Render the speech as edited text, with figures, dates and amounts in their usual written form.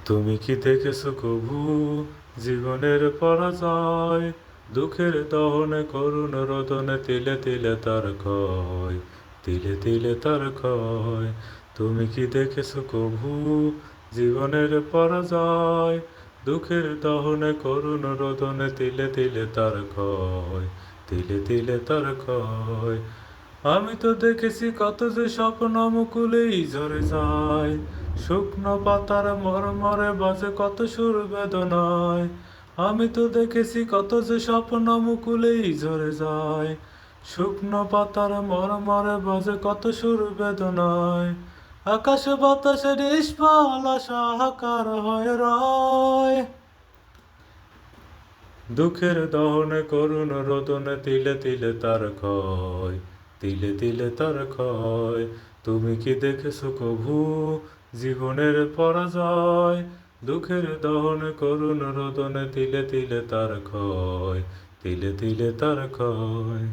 তুমি কি দেখেছো কভু জীবনের পরাজয়? দুঃখের দহনে করুণ রোদনে তিলে তিলে তার ক্ষয়, তিলে তিলে তার ক্ষয়। তুমি কি দেখেছো কভু জীবনের পরাজয়? দুঃখের দহনে করুণ রোদনে তিলে তিলে তার ক্ষয়, তিলে তিলে তার ক্ষয়। আমি তো দেখেছি কত যে স্বপ্ন মুকুলেই ঝরে যায়, শুকনো পাতার মরমরে বাজে কত সুর বেদনায়। আমি তো দেখেছি কত যে স্বপ্ন মুকুলেই ঝরে যায়, শুকনো পাতার মরমরে বাজে কত সুর বেদনায়। আকাশে বাতাসে নিষ্ফল আশা হাহাকার হয়ে রয়। দুঃখের দহনে করুণ রোদনে তিলে তিলে তার ক্ষয়, তিলে তিলে তার ক্ষয়। তুমি কি দেখেছো কভু জীবনের পরাজয়? দুঃখের দহনে করুণ রোদনে তিলে তিলে তার ক্ষয়, তিলে তিলে তার ক্ষয়।